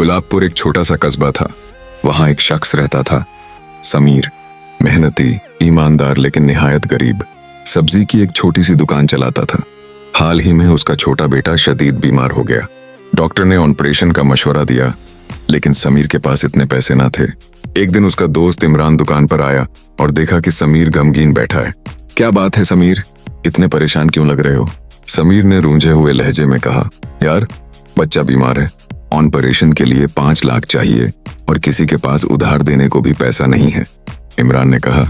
गुलाबपुर एक छोटा सा कस्बा था। वहां एक शख्स रहता था, समीर। मेहनती, ईमानदार लेकिन निहायत गरीब। सब्जी की एक छोटी सी दुकान चलाता था। हाल ही में उसका छोटा बेटा शदीद बीमार हो गया। डॉक्टर ने ऑपरेशन का मशवरा दिया, लेकिन समीर के पास इतने पैसे ना थे। एक दिन उसका दोस्त इमरान दुकान पर आया और देखा कि समीर गमगीन बैठा है। क्या बात है समीर, इतने परेशान क्यों लग रहे हो? समीर ने रूंझे हुए लहजे में कहा, यार बच्चा बीमार है, ऑपरेशन के लिए 5 लाख चाहिए और किसी के पास उधार देने को भी पैसा नहीं है। इमरान ने कहा,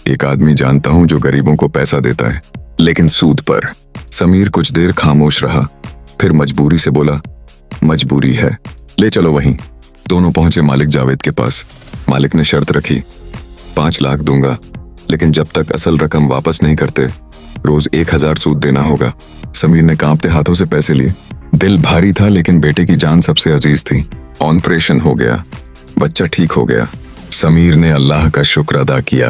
एक आदमी जानता हूं जो गरीबों को पैसा देता है, लेकिन सूद पर। समीर कुछ देर खामोश रहा, फिर मजबूरी से बोला, मजबूरी है, ले चलो वहीं। दोनों पहुंचे मालिक जावेद के पास। मालिक ने शर्त रखी, 5 लाख दूंगा, लेकिन जब तक असल रकम वापस नहीं करते रोज 1000 सूद देना होगा। समीर ने कांपते हाथों से पैसे लिए। दिल भारी था, लेकिन बेटे की जान सबसे अजीज थी। ऑपरेशन हो गया, बच्चा ठीक हो गया। समीर ने अल्लाह का शुक्र अदा किया,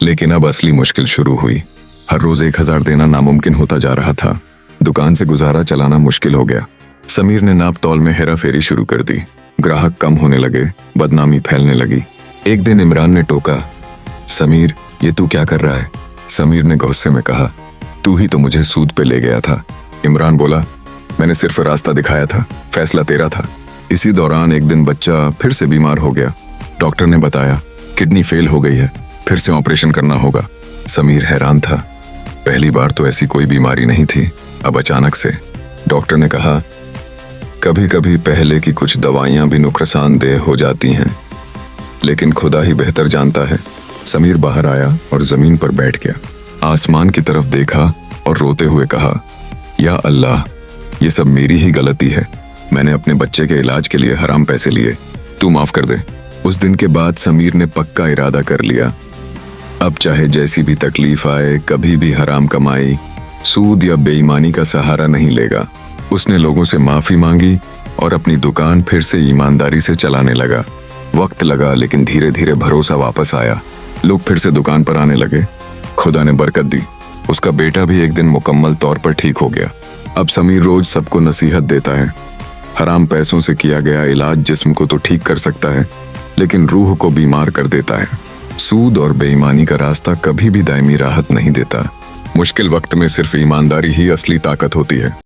लेकिन अब असली मुश्किल शुरू हुई। हर रोज 1000 देना नामुमकिन होता जा रहा था। दुकान से गुजारा चलाना मुश्किल हो गया। समीर ने नाप तौल में हेरा फेरी शुरू कर दी। ग्राहक कम होने लगे, बदनामी फैलने लगी। एक दिन इमरान ने टोका, समीर ये तू क्या कर रहा है? समीर ने गुस्से में कहा, तू ही तो मुझे सूद पे ले गया था। इमरान बोला, मैंने सिर्फ रास्ता दिखाया था, फैसला तेरा था। इसी दौरान एक दिन बच्चा फिर से बीमार हो गया। डॉक्टर ने बताया किडनी फेल हो गई है, फिर से ऑपरेशन करना होगा। समीर हैरान था, पहली बार तो ऐसी कोई बीमारी नहीं थी, अब अचानक से। डॉक्टर ने कहा, कभी कभी पहले की कुछ दवाइयां भी नुकसानदेह हो जाती हैं, लेकिन खुदा ही बेहतर जानता है। समीर बाहर आया और जमीन पर बैठ गया। आसमान की तरफ देखा और रोते हुए कहा, या अल्लाह, ये सब मेरी ही गलती है। मैंने अपने बच्चे के इलाज के लिए हराम पैसे लिए, तू माफ कर दे। उस दिन के बाद समीर ने पक्का इरादा कर लिया, अब चाहे जैसी भी तकलीफ आए, कभी भी हराम कमाई, सूद या बेईमानी का सहारा नहीं लेगा। उसने लोगों से माफी मांगी और अपनी दुकान फिर से ईमानदारी से चलाने लगा। वक्त लगा, लेकिन धीरे धीरे भरोसा वापस आया। लोग फिर से दुकान पर आने लगे। खुदा ने बरकत दी। उसका बेटा भी एक दिन मुकम्मल तौर पर ठीक हो गया। अब समीर रोज सबको नसीहत देता है, हराम पैसों से किया गया इलाज जिस्म को तो ठीक कर सकता है, लेकिन रूह को बीमार कर देता है। सूद और बेईमानी का रास्ता कभी भी दायमी राहत नहीं देता। मुश्किल वक्त में सिर्फ ईमानदारी ही असली ताकत होती है।